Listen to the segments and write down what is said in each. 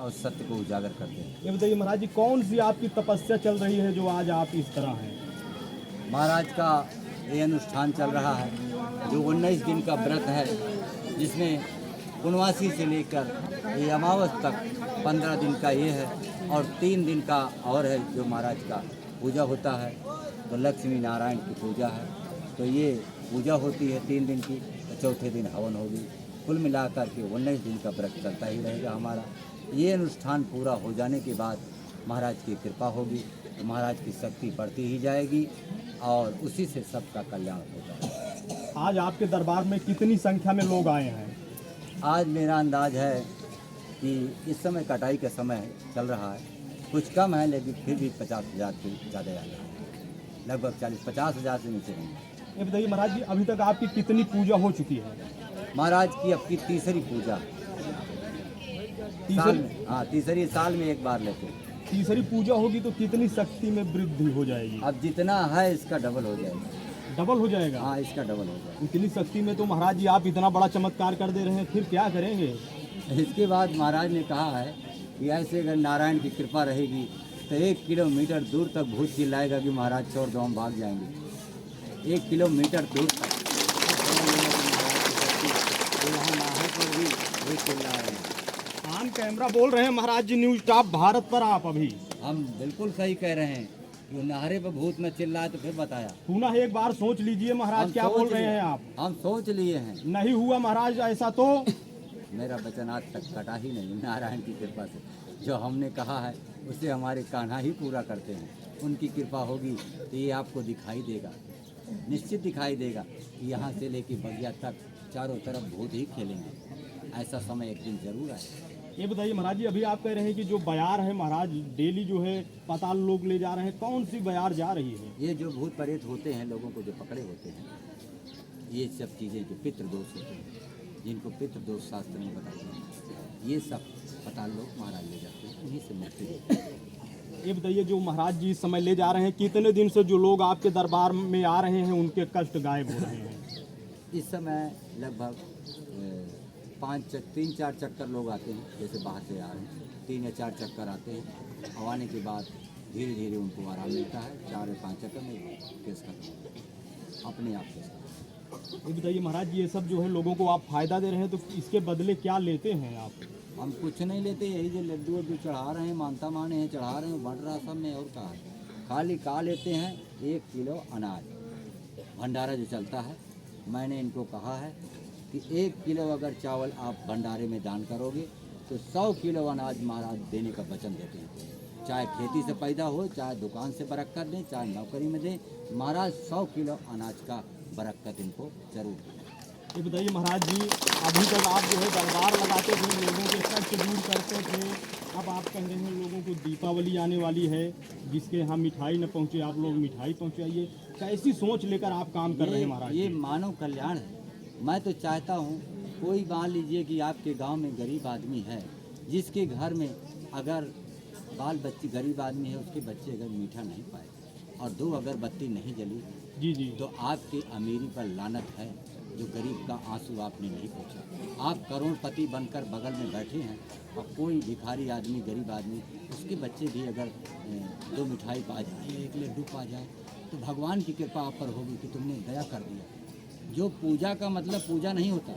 और सत्य को उजागर करते हैं। ये बताइए महाराज जी, कौन सी आपकी तपस्या चल रही है जो आज आप इस तरह हैं? महाराज का ये अनुष्ठान चल रहा है जो 19 दिन का व्रत है, जिसमें पूर्णवासी से लेकर ये अमावस तक 15 दिन का ये है और 3 दिन का और है जो महाराज का पूजा होता है। तो लक्ष्मी नारायण की पूजा है, तो ये पूजा होती है 3 दिन की, तो चौथे दिन हवन होगी। कुल मिलाकर के 19 दिन का व्रत चलता ही रहेगा हमारा। ये अनुष्ठान पूरा हो जाने के बाद महाराज की कृपा होगी, तो महाराज की शक्ति बढ़ती ही जाएगी और उसी से सबका कल्याण होगा। आज आपके दरबार में कितनी संख्या में लोग आए हैं? आज मेरा अंदाज है कि इस समय कटाई का समय चल रहा है, कुछ कम है लेकिन फिर भी 50,000 से ज़्यादा आ रहा है, लगभग 40-50,000 से नीचे नहीं। ये बताइए महाराज जी, अभी तक आपकी कितनी पूजा हो चुकी है? महाराज की अब की तीसरी पूजा साल में, हाँ तीसरी साल में एक बार लेते हैं। तीसरी पूजा होगी तो कितनी शक्ति में वृद्धि हो जाएगी? अब जितना है इसका डबल हो जाएगा। डबल हो जाएगा? हाँ, इसका डबल हो जाएगा। इतनी शक्ति में तो महाराज जी आप इतना बड़ा चमत्कार कर दे रहे हैं, फिर क्या करेंगे? इसके बाद महाराज ने कहा है कि ऐसे अगर नारायण की कृपा रहेगी तो 1 किलोमीटर दूर तक भूत चिल्लाएगा कि महाराज छोड़ दो हम भाग जाएंगे। 1 किलोमीटर दूर तक यहाँ नाहर पर भी भूत चिल्ला रहे हैं। ऑन कैमरा बोल रहे हैं महाराज जी, न्यूज टॉप भारत पर आप अभी। हम बिल्कुल सही कह रहे हैं कि नाहरे पर भूत न चिल्लाए तो फिर बताया। सुना है, एक बार सोच लीजिए महाराज, क्या बोल रहे हैं आप? हम सोच लिए हैं। नहीं हुआ महाराज ऐसा तो? मेरा वचन आज तक कटा ही नहीं, नारायण की कृपा से जो हमने कहा है उसे हमारे कान्हा ही पूरा करते हैं। उनकी कृपा होगी तो ये आपको दिखाई देगा, निश्चित दिखाई देगा कि यहाँ से लेके बगिया तक चारों तरफ भूत ही खेलेंगे। ऐसा समय एक दिन जरूर आएगा। ये बताइए महाराज जी, अभी आप कह रहे हैं कि जो बयार है महाराज डेली जो है पाताल लोग ले जा रहे हैं, कौन सी बयार जा रही है? ये जो भूत प्रेत होते हैं, लोगों को जो पकड़े होते हैं, ये सब चीज़ें जो पितृदोष होते हैं, जिनको पितृदोष शास्त्र में बताते हैं, ये सब पाताल लोग महाराज ले जाते हैं, उन्हीं से मुक्ति होती है। ये बताइए, जो महाराज जी इस समय ले जा रहे हैं, कितने दिन से जो लोग आपके दरबार में आ रहे हैं उनके कष्ट गायब हो रहे हैं? इस समय लगभग 3-4 चक्कर लोग आते हैं, जैसे बाहर से आ रहे हैं 3 या 4 चक्कर आते हैं और आने के बाद धीरे धीरे उनको आराम मिलता है। 4 या 5 चक्कर में केस खत्म अपने आप केस खत्म। ये बताइए महाराज जी, ये सब जो है लोगों को आप फायदा दे रहे हैं, तो इसके बदले क्या लेते हैं आप? हम कुछ नहीं लेते, यही जो लड्डू वड्डू चढ़ा रहे हैं, मानता माने हैं चढ़ा रहे हैं, बढ़ रहा सब में। और कहा खाली का लेते हैं 1 किलो अनाज भंडारा जो चलता है। मैंने इनको कहा है कि 1 किलो अगर चावल आप भंडारे में दान करोगे तो 100 किलो अनाज महाराज देने का वचन देते हैं। चाहे खेती से पैदा हो, चाहे दुकान से बरकत दें, चाहे नौकरी में दें, महाराज 100 किलो अनाज का बरकत इनको जरूर दें। ये बताइए महाराज जी, अभी तक आप जो है दरबार लगाते थे, लोगों के कष्ट दूर करते थे, अब आप कह रहे हैं लोगों को दीपावली आने वाली है, जिसके यहाँ मिठाई न पहुँचे आप लोग मिठाई पहुँचाइए। कैसी सोच लेकर आप काम कर रहे हैं महाराज? ये मानव कल्याण है। मैं तो चाहता हूँ कोई मान लीजिए कि आपके गांव में गरीब आदमी है, जिसके घर में अगर बाल बच्चे गरीब आदमी है, उसके बच्चे अगर मीठा नहीं पाए और 2 अगरबत्ती नहीं जली जी, तो आपकी अमीरी पर लानत है, जो गरीब का आंसू आपने नहीं पोंछा। आप करोड़पति बनकर बगल में बैठे हैं और कोई भिखारी आदमी, गरीब आदमी, उसके बच्चे भी अगर 2 मिठाई पा जाए, 1 लड्डू पा जाए, तो भगवान की कृपा आप पर होगी कि तुमने दया कर दिया। जो पूजा का मतलब पूजा नहीं होता,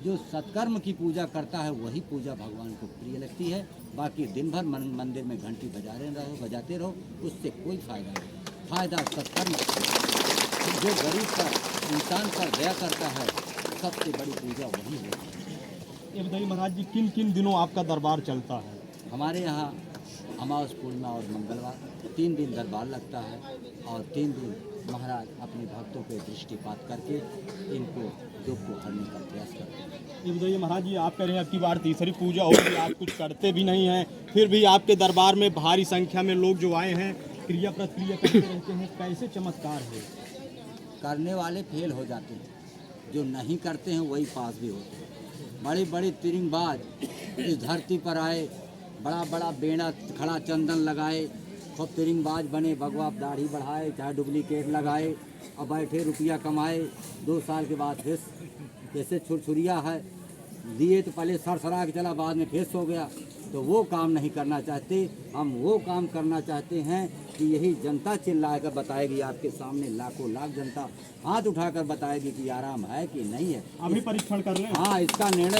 जो सत्कर्म की पूजा करता है वही पूजा भगवान को प्रिय लगती है। बाकी दिन भर मंदिर में घंटी बजाते रहो, उससे कोई फ़ायदा नहीं। फ़ायदा सत्कर्म, जो गरीब पर, इंसान पर दया करता है, सबसे बड़ी पूजा वही है। ये बताइए महाराज जी, किन किन दिनों आपका दरबार चलता है? हमारे यहाँ अमावस, पूर्णिमा और मंगलवार 3 दिन दरबार लगता है और 3 दिन महाराज अपने भक्तों पे दृष्टिपात करके इनको दुख को हरने का प्रयास करते हैं। ये बताइए महाराज जी, आप कह रहे हैं अब की बार तीसरी पूजा होगी, आप कुछ करते भी नहीं हैं, फिर भी आपके दरबार में भारी संख्या में लोग जो आए हैं क्रिया प्रतिक्रिया करते रहते हैं, कैसे चमत्कार है? करने वाले फेल हो जाते हैं, जो नहीं करते हैं वही पास भी होते हैं। बड़े बड़े तिरंगबाज इस धरती पर आए, बड़ा बड़ा बेड़ा खड़ा चंदन लगाए, खूब तिरंगबाज बने, भगवा दाढ़ी बढ़ाए, चाहे डुप्लीकेट लगाए और बैठे रुपया कमाए। 2 साल के बाद फिर जैसे छुरछुरिया है, दिए तो पहले सरसरा के चला, बाद में फिर सो गया। तो वो काम नहीं करना चाहते। हम वो काम करना चाहते हैं कि यही जनता चिल्लाकर बताएगी, आपके सामने लाखों लाख जनता हाथ उठाकर बताएगी कि आराम है कि नहीं है। अभी परीक्षण कर लें। हाँ, इसका निर्णय